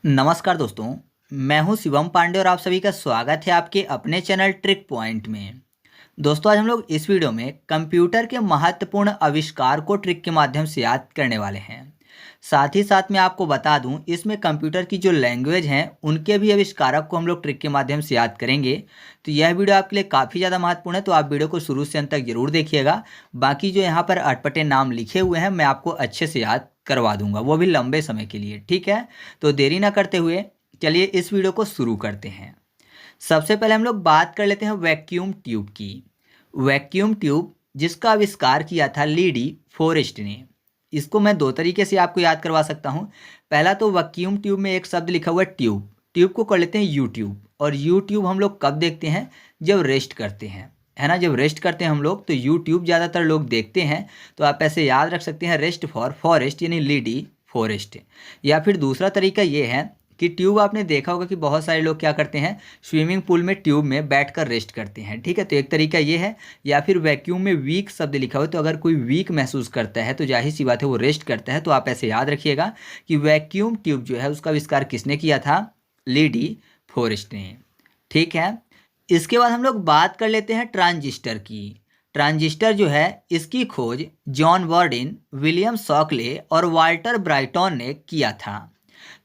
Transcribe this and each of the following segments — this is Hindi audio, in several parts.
नमस्कार दोस्तों, मैं हूं शिवम पांडे और आप सभी का स्वागत है आपके अपने चैनल ट्रिक पॉइंट में। दोस्तों, आज हम लोग इस वीडियो में कंप्यूटर के महत्वपूर्ण आविष्कार को ट्रिक के माध्यम से याद करने वाले हैं। साथ ही साथ मैं आपको बता दूं, इसमें कंप्यूटर की जो लैंग्वेज हैं उनके भी आविष्कारक को हम लोग ट्रिक के माध्यम से याद करेंगे। तो यह वीडियो आपके लिए काफ़ी ज़्यादा महत्वपूर्ण है, तो आप वीडियो को शुरू से अंत तक जरूर देखिएगा। बाकी जो यहाँ पर अटपटे नाम लिखे हुए हैं मैं आपको अच्छे से याद करवा दूंगा, वो भी लंबे समय के लिए। ठीक है, तो देरी ना करते हुए चलिए इस वीडियो को शुरू करते हैं। सबसे पहले हम लोग बात कर लेते हैं वैक्यूम ट्यूब की। वैक्यूम ट्यूब जिसका आविष्कार किया था लीडी फोरेस्ट ने। इसको मैं दो तरीके से आपको याद करवा सकता हूँ। पहला तो वैक्यूम ट्यूब में एक शब्द लिखा हुआ है ट्यूब, ट्यूब को कर लेते हैं यूट्यूब। और यूट्यूब हम लोग कब देखते हैं? जब रेस्ट करते हैं, है ना। जब रेस्ट करते हैं हम लोग तो यूट्यूब ज़्यादातर लोग देखते हैं। तो आप ऐसे याद रख सकते हैं, रेस्ट फॉर फॉरेस्ट यानी लीडी फोरेस्ट। या फिर दूसरा तरीका ये है कि ट्यूब आपने देखा होगा कि बहुत सारे लोग क्या करते हैं, स्विमिंग पूल में ट्यूब में बैठकर रेस्ट करते हैं। ठीक है, तो एक तरीका ये है। या फिर वैक्यूम में वीक शब्द लिखा हो, तो अगर कोई वीक महसूस करता है तो जाहिर सी बात है वो रेस्ट करता है। तो आप ऐसे याद रखिएगा कि वैक्यूम ट्यूब जो है उसका आविष्कार किसने किया था? लीडी फोरेस्ट ने। ठीक है, इसके बाद हम लोग बात कर लेते हैं ट्रांजिस्टर की। ट्रांजिस्टर जो है इसकी खोज जॉन बॉर्डिन, विलियम शॉकले और वाल्टर ब्राइटन ने किया था।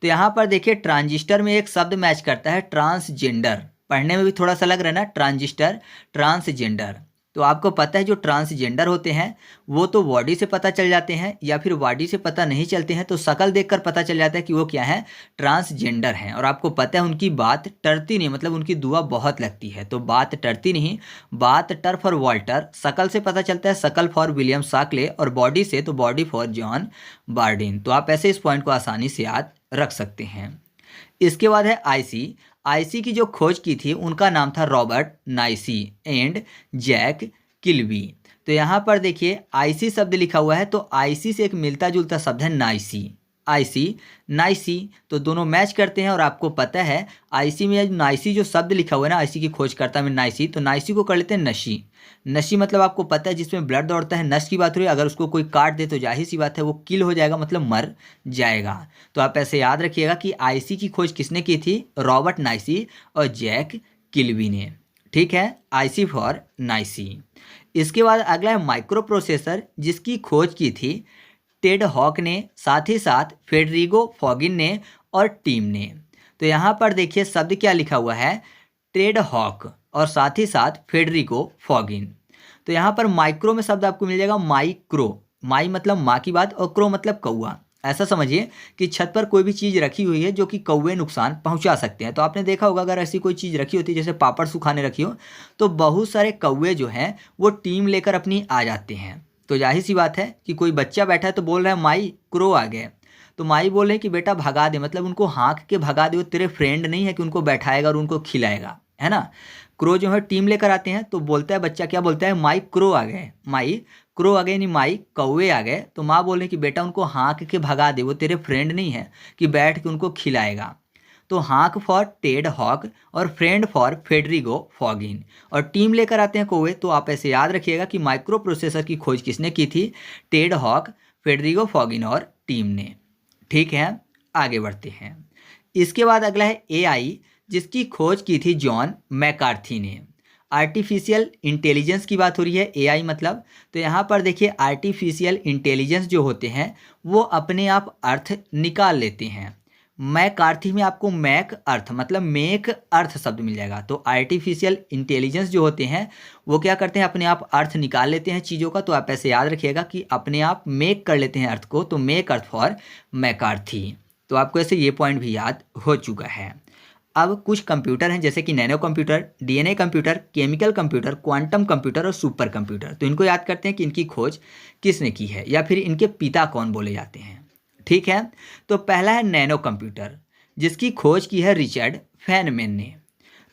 तो यहाँ पर देखिए, ट्रांजिस्टर में एक शब्द मैच करता है ट्रांसजेंडर। पढ़ने में भी थोड़ा सा लग रहा है ना, ट्रांजिस्टर ट्रांसजेंडर। तो आपको पता है जो ट्रांसजेंडर होते हैं वो तो बॉडी से पता चल जाते हैं, या फिर बॉडी से पता नहीं चलते हैं तो शक्ल देखकर पता चल जाता है कि वो क्या है, ट्रांसजेंडर हैं। और आपको पता है उनकी बात टरती नहीं, मतलब उनकी दुआ बहुत लगती है। तो बात टरती नहीं, बात टर फॉर वाल्टर, शक्ल से पता चलता है शक्ल फॉर विलियम शॉकले, और बॉडी से तो बॉडी फॉर जॉन बॉर्डिन। तो आप ऐसे इस पॉइंट को आसानी से याद रख सकते हैं। इसके बाद है आईसी। आईसी की जो खोज की थी उनका नाम था रॉबर्ट नाइसी एंड जैक किल्बी। तो यहाँ पर देखिए आईसी शब्द लिखा हुआ है, तो आईसी से एक मिलता जुलता शब्द है नाइसी। आईसी नाइसी, तो दोनों मैच करते हैं। और आपको पता है आईसी में नाइसी जो शब्द लिखा हुआ है ना, आईसी की खोजकर्ता में नाइसी, तो नाइसी को कर लेते हैं नशी। नशी मतलब आपको पता है जिसमें ब्लड दौड़ता है, नश की बात हो रही है। अगर उसको कोई काट दे तो जाहिर सी बात है वो किल हो जाएगा, मतलब मर जाएगा। तो आप ऐसे याद रखिएगा कि आईसी की खोज किसने की थी? रॉबर्ट नाइसी और जैक किल्बी ने। ठीक है, आईसी फॉर नाइसी। इसके बाद अगला है माइक्रो प्रोसेसर, जिसकी खोज की थी टेड हॉक ने, साथ ही साथ फेडरिगो फॉगिन ने और टीम ने। तो यहाँ पर देखिए शब्द क्या लिखा हुआ है, टेड हॉक और साथ ही साथ फेडरिगो फॉगिन। तो यहाँ पर माइक्रो में शब्द आपको मिल जाएगा माइक्रो। माई मतलब माँ की बात और क्रो मतलब कौआ। ऐसा समझिए कि छत पर कोई भी चीज़ रखी हुई है जो कि कौवे नुकसान पहुंचा सकते हैं। तो आपने देखा होगा अगर ऐसी कोई चीज़ रखी होती है, जैसे पापड़ सुखाने रखी हो, तो बहुत सारे कौवे जो हैं वो टीम लेकर अपनी आ जाते हैं। तो जाहिर सी बात है कि कोई बच्चा बैठा है तो बोल रहा है माई क्रो आ गए, तो माई बोल रहे हैं कि बेटा भगा दे, मतलब उनको हाँक के भगा दे। वो तेरे फ्रेंड नहीं है कि उनको बैठाएगा और उनको खिलाएगा, है ना। क्रो जो है टीम लेकर आते हैं, तो बोलता है बच्चा, क्या बोलता है, माई क्रो आ गए। माई क्रो आ गए यानी माई कौवे आ गए। तो माँ बोल रही कि बेटा उनको हाँक के भगा दे, वो तेरे फ्रेंड नहीं है कि बैठ के उनको खिलाएगा। तो हाँक फॉर टेड हॉक और फ्रेंड फॉर फेडरिगो फॉगिन, और टीम लेकर आते हैं कौवे। तो आप ऐसे याद रखिएगा कि माइक्रो प्रोसेसर की खोज किसने की थी? टेड हॉक, फेडरिगो फॉगिन और टीम ने। ठीक है, आगे बढ़ते हैं। इसके बाद अगला है एआई, जिसकी खोज की थी जॉन मैकार्थी ने। आर्टिफिशियल इंटेलिजेंस की बात हो रही है, एआई मतलब। तो यहाँ पर देखिए आर्टिफिशियल इंटेलिजेंस जो होते हैं वो अपने आप अर्थ निकाल लेते हैं। मैकार्थी में आपको मैक अर्थ मतलब मेक अर्थ शब्द मिल जाएगा। तो आर्टिफिशियल इंटेलिजेंस जो होते हैं वो क्या करते हैं, अपने आप अर्थ निकाल लेते हैं चीज़ों का। तो आप ऐसे याद रखिएगा कि अपने आप मेक कर लेते हैं अर्थ को, तो मेक अर्थ फॉर मैकार्थी। तो आपको ऐसे ये पॉइंट भी याद हो चुका है। अब कुछ कंप्यूटर हैं जैसे कि nano computer, DNA computer, chemical computer, quantum computer और सुपर कंप्यूटर। तो इनको याद करते हैं कि इनकी खोज किसने की है या फिर इनके पिता कौन बोले जाते हैं। ठीक है, तो पहला है नैनो कंप्यूटर, जिसकी खोज की है रिचर्ड फेनमैन ने।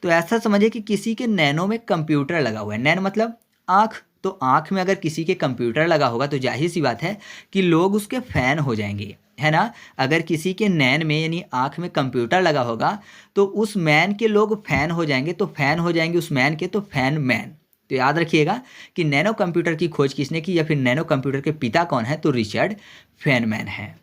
तो ऐसा समझिए कि किसी के नैनो में कंप्यूटर लगा हुआ है। नैनो मतलब आँख, तो आँख में अगर किसी के कंप्यूटर लगा होगा तो जाहिर सी बात है कि लोग उसके फ़ैन हो जाएंगे, है ना। अगर किसी के नैन में यानी आँख में कंप्यूटर लगा होगा तो उस मैन के लोग फ़ैन हो जाएंगे, तो फ़ैन हो जाएंगे उस मैन के, तो फैन मैन। तो याद रखिएगा कि नैनो कंप्यूटर की खोज किसने की या फिर नैनो कंप्यूटर के पिता कौन है, तो रिचर्ड फेनमैन है।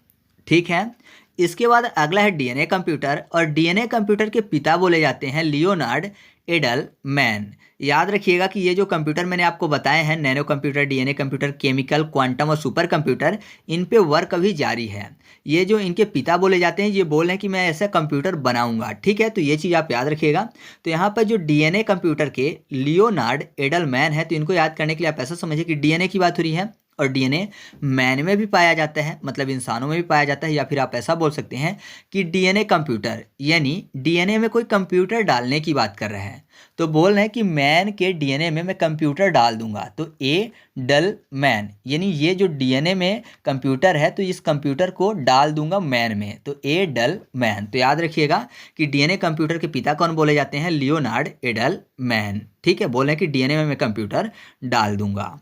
ठीक है, इसके बाद अगला है डीएनए कंप्यूटर, और डीएनए कंप्यूटर के पिता बोले जाते हैं लियोनार्ड एडलमैन। याद रखिएगा कि ये जो कंप्यूटर मैंने आपको बताए हैं, nano computer, DNA computer, chemical, quantum और सुपर कंप्यूटर, इन पे वर्क अभी जारी है। ये जो इनके पिता बोले जाते हैं, ये बोल रहे हैं कि मैं ऐसा कंप्यूटर बनाऊंगा, ठीक है। तो ये चीज़ आप याद रखिएगा। तो यहाँ पर जो डीएनए कंप्यूटर के लियोनार्ड एडलमैन है, तो इनको याद करने के लिए आप ऐसा समझिए कि डीएनए की बात हो रही है, और डीएनए मैन में भी पाया जाता है, मतलब इंसानों में भी पाया जाता है। या फिर आप ऐसा बोल सकते हैं कि डीएनए कंप्यूटर, यानी डीएनए में कोई कंप्यूटर डालने की बात कर रहे हैं। तो बोल रहे हैं कि मैन के डीएनए में मैं कंप्यूटर डाल दूंगा। तो एडलमैन, यानी ये जो डीएनए में कंप्यूटर है, तो इस कंप्यूटर को डाल दूंगा मैन में, तो एडलमैन। तो याद रखिएगा कि डीएनए कंप्यूटर के पिता कौन बोले जाते हैं? लियोनार्ड एडलमैन, ठीक है। बोल रहे हैं कि डीएनए में मैं कंप्यूटर डाल दूंगा।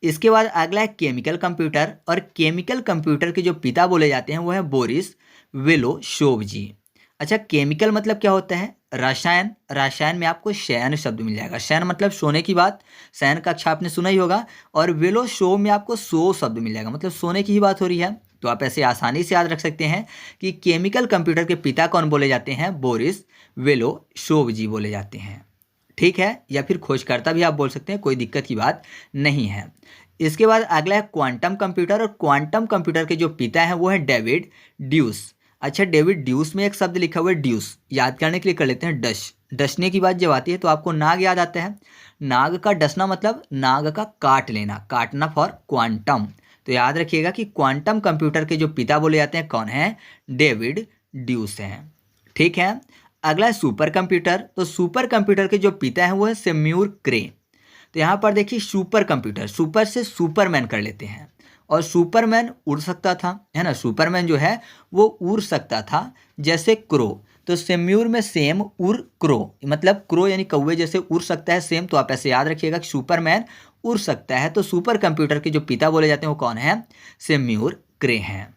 इसके बाद अगला है केमिकल कंप्यूटर, और केमिकल कंप्यूटर के जो पिता बोले जाते हैं वो है बोरिस विलोशोव जी। अच्छा, केमिकल मतलब क्या होता है? रसायन। रसायन में आपको शयन शब्द मिल जाएगा। शयन मतलब सोने की बात, शयन कक्षा आपने सुना ही होगा। और विलोशोव में आपको सो शब्द मिल जाएगा, मतलब सोने की ही बात हो रही है। तो आप ऐसे आसानी से याद रख सकते हैं कि केमिकल कंप्यूटर के पिता कौन बोले जाते हैं? बोरिस विलोशोव जी बोले जाते हैं, ठीक है। या फिर खोजकर्ता भी आप बोल सकते हैं, कोई दिक्कत की बात नहीं है। इसके बाद अगला है क्वांटम कंप्यूटर, और क्वांटम कंप्यूटर के जो पिता हैं वो है डेविड ड्यूस। अच्छा, डेविड ड्यूस में एक शब्द लिखा हुआ है ड्यूस, याद करने के लिए कर लेते हैं डस। डसने की बात जब आती है तो आपको नाग याद आता है। नाग का डसना मतलब नाग का काट लेना, काटना फॉर क्वांटम। तो याद रखिएगा कि क्वांटम कंप्यूटर के जो पिता बोले जाते हैं कौन है? डेविड ड्यूस हैं, ठीक है। अगला है सुपर कंप्यूटर, तो सुपर कंप्यूटर के जो पिता हैं वो है सेम्यूर क्रे। तो यहाँ पर देखिए सुपर कंप्यूटर, सुपर से सुपरमैन कर लेते हैं, और सुपरमैन उड़ सकता था, है ना। सुपरमैन जो है वो उड़ सकता था जैसे क्रो। तो सेम्यूर में सेम, उड़, क्रो, मतलब क्रो यानी कौवे जैसे उड़ सकता है सेम। तो आप ऐसे याद रखिएगा कि सुपरमैन उड़ सकता है। तो सुपर कंप्यूटर के जो पिता बोले जाते हैं वो कौन है? सेम्यूर क्रे हैं,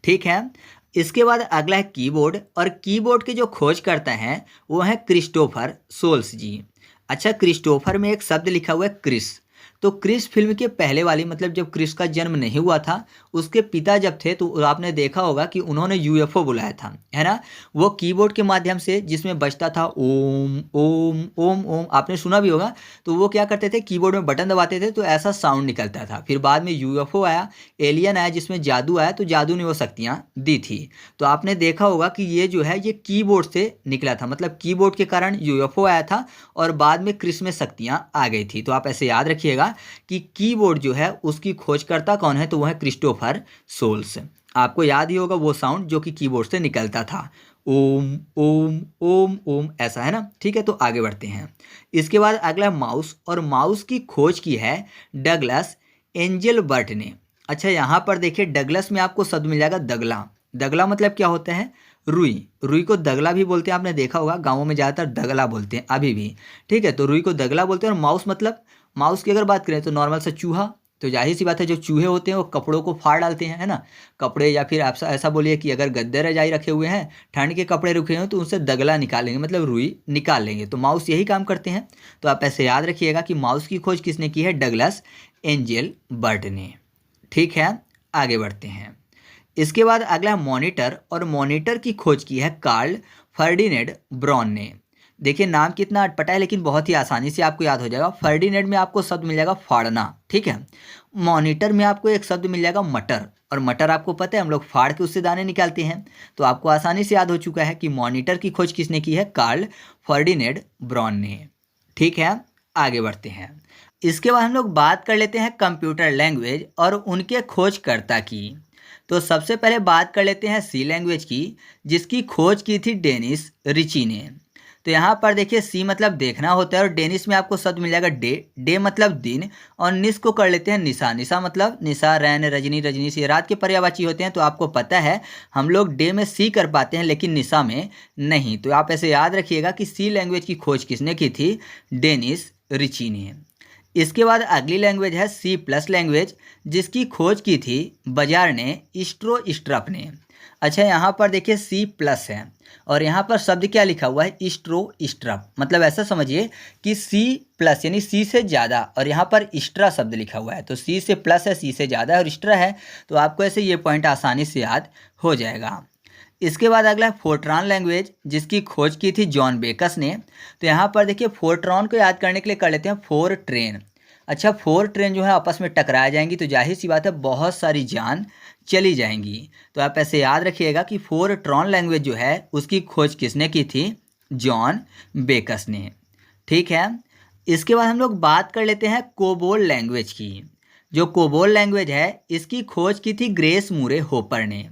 ठीक है। इसके बाद अगला है कीबोर्ड, और कीबोर्ड के जो खोज करते हैं वो है क्रिस्टोफर सोल्स जी। अच्छा, क्रिस्टोफर में एक शब्द लिखा हुआ है क्रिस। तो क्रिस फिल्म के पहले वाली, मतलब जब क्रिस का जन्म नहीं हुआ था, उसके पिता जब थे तो आपने देखा होगा कि उन्होंने यूएफओ बुलाया था, है ना। वो कीबोर्ड के माध्यम से, जिसमें बजता था ओम ओम ओम ओम, आपने सुना भी होगा। तो वो क्या करते थे, कीबोर्ड में बटन दबाते थे तो ऐसा साउंड निकलता था। फिर बाद में यूएफओ आया, एलियन आया, जिसमें जादू आया, तो जादू ने वो शक्तियाँ दी थी। तो आपने देखा होगा कि ये जो है ये कीबोर्ड से निकला था, मतलब कीबोर्ड के कारण यूएफओ आया था, और बाद में क्रिस में शक्तियाँ आ गई थी। तो आप ऐसे याद रखिएगा कि कीबोर्ड जो है उसकी खोजकर्ता कौन है? तो वह है क्रिस्टोफर सोल्स। आपको याद ही होगा वो साउंड जो कि कीबोर्ड से निकलता था, ओम ओम ओम ओम, ऐसा, है ना। ठीक है, तो आगे बढ़ते हैं। इसके बाद अगला माउस, और माउस की खोज की है डगलस एंजेलबर्ट ने। अच्छा, यहाँ पर देखिए डगलस में आपको शब्द मिल जाएगा दगला। दगला मतलब क्या होता है? रुई। रुई को दगला भी बोलते हैं, आपने देखा होगा गाँवों में ज़्यादातर दगला बोलते हैं अभी भी, ठीक है। तो रुई को दगला बोलते हैं। और माउस मतलब, माउस की अगर बात करें तो नॉर्मल सा चूहा। तो जाहिर सी बात है जो चूहे होते हैं वो कपड़ों को फाड़ डालते हैं, है ना। कपड़े, या फिर आप ऐसा बोलिए कि अगर गद्दे रजाई रखे हुए हैं, ठंड के कपड़े रखे हैं, तो उनसे दगला निकालेंगे, मतलब रुई निकाल लेंगे। तो माउस यही काम करते हैं। तो आप ऐसे याद रखिएगा कि माउस की खोज किसने की है? डगलस एंजेलबर्ट ने, ठीक है। आगे बढ़ते हैं। इसके बाद अगला मॉनिटर, और मॉनिटर की खोज की है कार्ल फर्डिनेंड ब्रॉन ने। देखिए नाम कितना अटपटा है, लेकिन बहुत ही आसानी से आपको याद हो जाएगा। फर्डिनेंड में आपको शब्द मिल जाएगा फाड़ना, ठीक है। मॉनिटर में आपको एक शब्द मिल जाएगा मटर, और मटर आपको पता है हम लोग फाड़ के उससे दाने निकालते हैं। तो आपको आसानी से याद हो चुका है कि मॉनिटर की खोज किसने की है? कार्ल फर्डिनेंड ब्रॉन ने, ठीक है। आगे बढ़ते हैं। इसके बाद हम लोग बात कर लेते हैं कंप्यूटर लैंग्वेज और उनके खोजकर्ता की। तो सबसे पहले बात कर लेते हैं सी लैंग्वेज की, जिसकी खोज की थी डेनिस रिची ने। तो यहाँ पर देखिए सी मतलब देखना होता है, और डेनिस में आपको शब्द मिल जाएगा डे। डे मतलब दिन, और निस को कर लेते हैं निशा। निशा मतलब निशा, रैन, रजनी, रजनीश, ये रात के पर्यायवाची होते हैं। तो आपको पता है हम लोग डे में सी कर पाते हैं, लेकिन निशा में नहीं। तो आप ऐसे याद रखिएगा कि सी लैंग्वेज की खोज किसने की थी? डेनिस रिची ने। इसके बाद अगली लैंग्वेज है सी प्लस लैंग्वेज, जिसकी खोज की थी बाजार ने स्ट्रो स्ट्रप ने। अच्छा, यहाँ पर देखिए सी प्लस है, और यहाँ पर शब्द क्या लिखा हुआ है? स्ट्रो स्ट्रप। मतलब ऐसा समझिए कि सी प्लस यानी सी से ज़्यादा, और यहाँ पर स्ट्रा शब्द लिखा हुआ है। तो सी से प्लस है, सी से ज़्यादा है, और स्ट्रा है। तो आपको ऐसे ये पॉइंट आसानी से याद हो जाएगा। इसके बाद अगला है फोर्ट्रॉन लैंग्वेज, जिसकी खोज की थी जॉन बेकस ने। तो यहाँ पर देखिए फोर्ट्रॉन को याद करने के लिए कर लेते हैं फोर ट्रेन। अच्छा, फोर ट्रेन जो है आपस में टकरा जाएंगी तो जाहिर सी बात है बहुत सारी जान चली जाएंगी। तो आप ऐसे याद रखिएगा कि फोर्ट्रॉन लैंग्वेज जो है उसकी खोज किसने की थी? जॉन बेकस ने। ठीक है, इसके बाद हम लोग बात कर लेते हैं कोबोल लैंग्वेज की। जो कोबोल लैंग्वेज है इसकी खोज की थी ग्रेस मूरे होपर ने।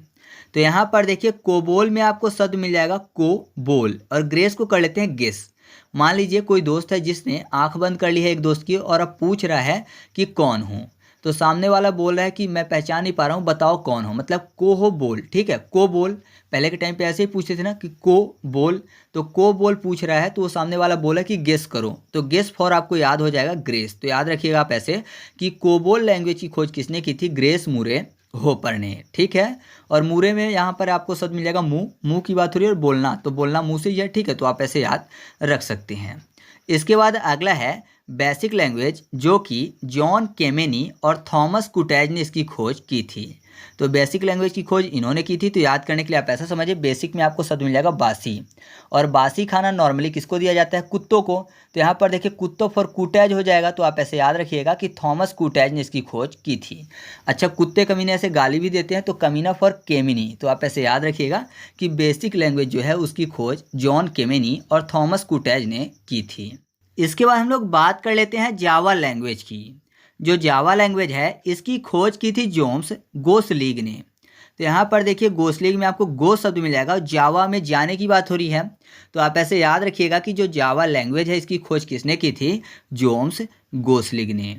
तो यहाँ पर देखिए कोबोल में आपको शब्द मिल जाएगा कोबोल और ग्रेस को कर लेते हैं गेस। मान लीजिए कोई दोस्त है जिसने आंख बंद कर ली है एक दोस्त की और अब पूछ रहा है कि कौन हूँ। तो सामने वाला बोल रहा है कि मैं पहचान नहीं पा रहा हूँ, बताओ कौन हो, मतलब को हो बोल। ठीक है, को बोल पहले के टाइम पे ऐसे ही पूछते थे ना कि को बोल, तो को बोल पूछ रहा है तो वो सामने वाला बोला कि गेस करो, तो गेस फॉर आपको याद हो जाएगा ग्रेस। तो याद रखिएगा आप ऐसे कि कोबोल लैंग्वेज की खोज किसने की थी? ग्रेस मूरे होपर ने। ठीक है, और मूरे में यहाँ पर आपको शब्द मिल जाएगा मुंह। मुंह की बात हो रही है और बोलना, तो बोलना मुंह से ही है। ठीक है, तो आप ऐसे याद रख सकते हैं। इसके बाद अगला है बेसिक लैंग्वेज, जो कि जॉन केमेनी और थॉमस कुटैज ने इसकी खोज की थी। तो बेसिक लैंग्वेज की खोज इन्होंने की थी। तो याद करने के लिए आप ऐसा समझिए, बेसिक में आपको शब्द मिल जाएगा बासी, और बासी खाना नॉर्मली किसको दिया जाता है? कुत्तों को। तो यहाँ पर देखिए कुत्तों फॉर कुटैज हो जाएगा। तो आप ऐसे याद रखिएगा कि थॉमस कुटैज ने इसकी खोज की थी। अच्छा, कुत्ते कमीने ऐसे गाली भी देते हैं, तो कमीना फॉर केमिनी। तो आप ऐसे याद रखिएगा कि बेसिक लैंग्वेज जो है उसकी खोज जॉन केमिनी और थॉमस कुटैज ने की थी। इसके बाद हम लोग बात कर लेते हैं जावा लैंग्वेज की। जो जावा लैंग्वेज है इसकी खोज की थी जोम्स गोसलिग ने। तो यहाँ पर देखिए गोसलिग में आपको गो शब्द मिल जाएगा और जावा में जाने की बात हो रही है। तो आप ऐसे याद रखिएगा कि जो जावा लैंग्वेज है इसकी खोज किसने की थी? जोम्स गोसलिग ने।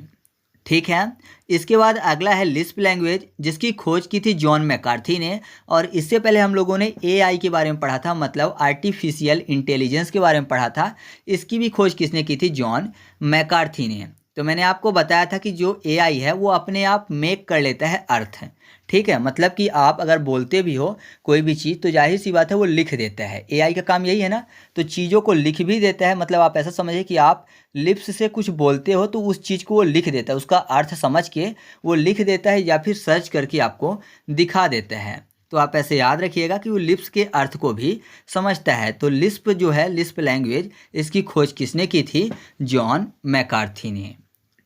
ठीक है, इसके बाद अगला है लिस्प लैंग्वेज, जिसकी खोज की थी जॉन मैकार्थी ने। और इससे पहले हम लोगों ने एआई के बारे में पढ़ा था, मतलब आर्टिफिशियल इंटेलिजेंस के बारे में पढ़ा था। इसकी भी खोज किसने की थी? जॉन मैकार्थी ने। तो मैंने आपको बताया था कि जो एआई है वो अपने आप मेक कर लेता है अर्थ। ठीक है, मतलब कि आप अगर बोलते भी हो कोई भी चीज़ तो जाहिर सी बात है वो लिख देता है। एआई का काम यही है ना, तो चीज़ों को लिख भी देता है। मतलब आप ऐसा समझिए कि आप लिप्स से कुछ बोलते हो तो उस चीज़ को वो लिख देता है, उसका अर्थ समझ के वो लिख देता है या फिर सर्च करके आपको दिखा देता है। तो आप ऐसे याद रखिएगा कि वो लिप्स के अर्थ को भी समझता है। तो लिस्प जो है, लिस्प लैंग्वेज, इसकी खोज किसने की थी? जॉन मैकार्थी ने।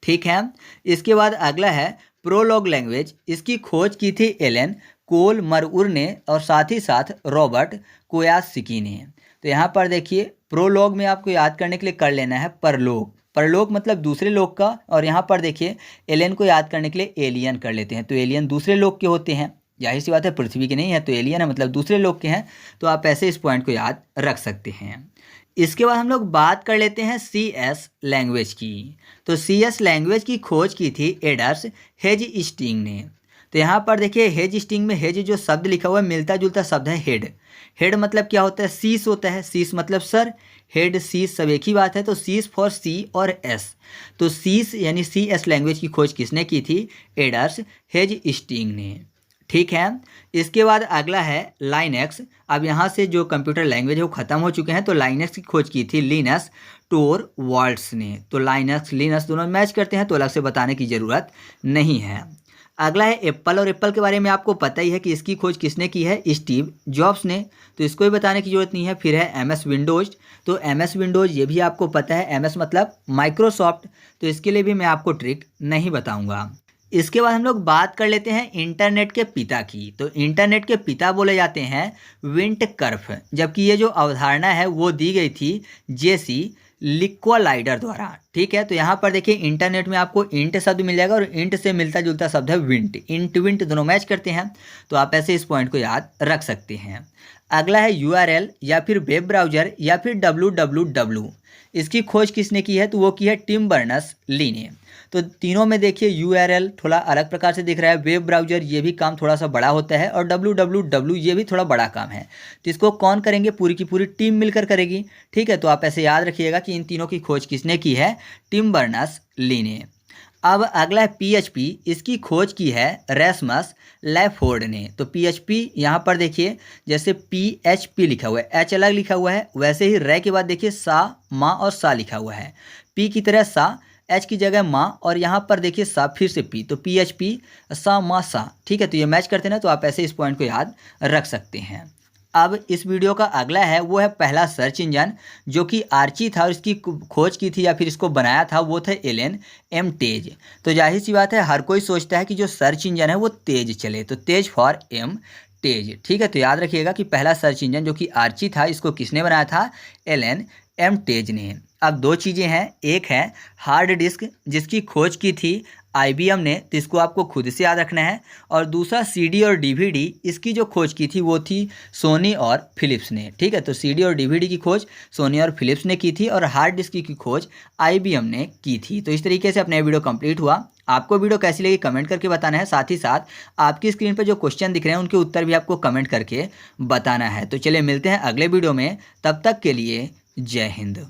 ठीक है, इसके बाद अगला है प्रोलॉग लैंग्वेज। इसकी खोज की थी एलन कोल मरउर ने और साथ ही साथ रॉबर्ट कोयास्की ने। तो यहाँ पर देखिए प्रोलॉग में आपको याद करने के लिए कर लेना है परलोक। परलोक मतलब दूसरे लोक का, और यहाँ पर देखिए एलियन को याद करने के लिए एलियन कर लेते हैं। तो एलियन दूसरे लोक के होते हैं, जाहिर सी बात है पृथ्वी के नहीं है, तो एलियन है मतलब दूसरे लोक के हैं। तो आप ऐसे इस पॉइंट को याद रख सकते हैं। इसके बाद हम लोग बात कर लेते हैं CS लैंग्वेज की। तो CS लैंग्वेज की खोज की थी एडर्स हेजस्टिंग ने। तो यहाँ पर देखिए हेजस्टिंग में हेज जो शब्द लिखा हुआ है मिलता जुलता शब्द है हेड। हेड मतलब क्या होता है? शीश होता है, शीश मतलब सर, हेड शीश सब एक ही बात है। तो शीश फॉर C और S। तो शीश यानी CS लैंग्वेज की खोज किसने की थी? एडर्स हेजस्टिंग ने। ठीक है, इसके बाद अगला है लाइनेक्स। अब यहाँ से जो कंप्यूटर लैंग्वेज है वो ख़त्म हो चुके हैं। तो लाइनेक्स की खोज की थी लिनस टोरवाल्ड्स ने। तो लाइनेक्स लिनस दोनों मैच करते हैं तो अलग से बताने की ज़रूरत नहीं है। अगला है एप्पल, और एप्पल के बारे में आपको पता ही है कि इसकी खोज किसने की है? स्टीव जॉब्स ने। तो इसको भी बताने की ज़रूरत नहीं है। फिर है MS विंडोज़। तो MS विंडोज़ ये भी आपको पता है, MS मतलब माइक्रोसॉफ्ट। तो इसके लिए भी मैं आपको ट्रिक नहीं बताऊँगा। इसके बाद हम लोग बात कर लेते हैं इंटरनेट के पिता की। तो इंटरनेट के पिता बोले जाते हैं विंटकर्फ, जबकि ये जो अवधारणा है वो दी गई थी JC लिक्वालाइडर द्वारा। ठीक है, तो यहाँ पर देखिए इंटरनेट में आपको इंट शब्द मिल जाएगा और इंट से मिलता जुलता शब्द है विंट। इंट विंट दोनों मैच करते हैं, तो आप ऐसे इस पॉइंट को याद रख सकते हैं। अगला है URL या फिर वेब ब्राउज़र या फिर www। इसकी खोज किसने की है? तो वो की है टिम बर्नर्स-ली ने। तो तीनों में देखिए URL थोड़ा अलग प्रकार से दिख रहा है, वेब ब्राउज़र ये भी काम थोड़ा सा बड़ा होता है, और www ये भी थोड़ा बड़ा काम है। तो इसको कौन करेंगे? पूरी की पूरी टीम मिलकर करेगी। ठीक है, तो आप ऐसे याद रखिएगा कि इन तीनों की खोज किसने की है? टिम बर्नर्स-ली ने। अब अगला है PHP। इसकी खोज की है रैस्मस लैफोर्ड ने। तो PHP यहाँ पर देखिए जैसे PHP लिखा हुआ है, H अलग लिखा हुआ है, वैसे ही रै के बाद देखिए सा, माँ और सा लिखा हुआ है। P की तरह सा, H की जगह माँ, और यहाँ पर देखिए सा फिर से P। तो PHP सा माँ सा। ठीक है, तो ये मैच करते हैं ना, तो आप ऐसे इस पॉइंट को याद रख सकते हैं। अब इस वीडियो का अगला है वो है पहला सर्च इंजन जो कि आर्ची था और इसकी खोज की थी या फिर इसको बनाया था वो थे एलन एम टेज। तो जाहिर सी बात है हर कोई सोचता है कि जो सर्च इंजन है वो तेज चले, तो तेज फॉर एम तेज। ठीक है, तो याद रखिएगा कि पहला सर्च इंजन जो कि आर्ची था इसको किसने बनाया था? एलन एम टेज ने। अब दो चीज़ें हैं, एक है हार्ड डिस्क जिसकी खोज की थी IBM ने, तो इसको आपको खुद से याद रखना है। और दूसरा CD और DVD, इसकी जो खोज की थी वो थी सोनी और फिलिप्स ने। ठीक है, तो CD और DVD की खोज सोनी और फिलिप्स ने की थी और हार्ड डिस्क की खोज IBM ने की थी। तो इस तरीके से अपना वीडियो कंप्लीट हुआ। आपको वीडियो कैसी लगी कमेंट करके बताना है, साथ ही साथ आपकी स्क्रीन पर जो क्वेश्चन दिख रहे हैं उनके उत्तर भी आपको कमेंट करके बताना है। तो चलिए मिलते हैं अगले वीडियो में, तब तक के लिए जय हिंद।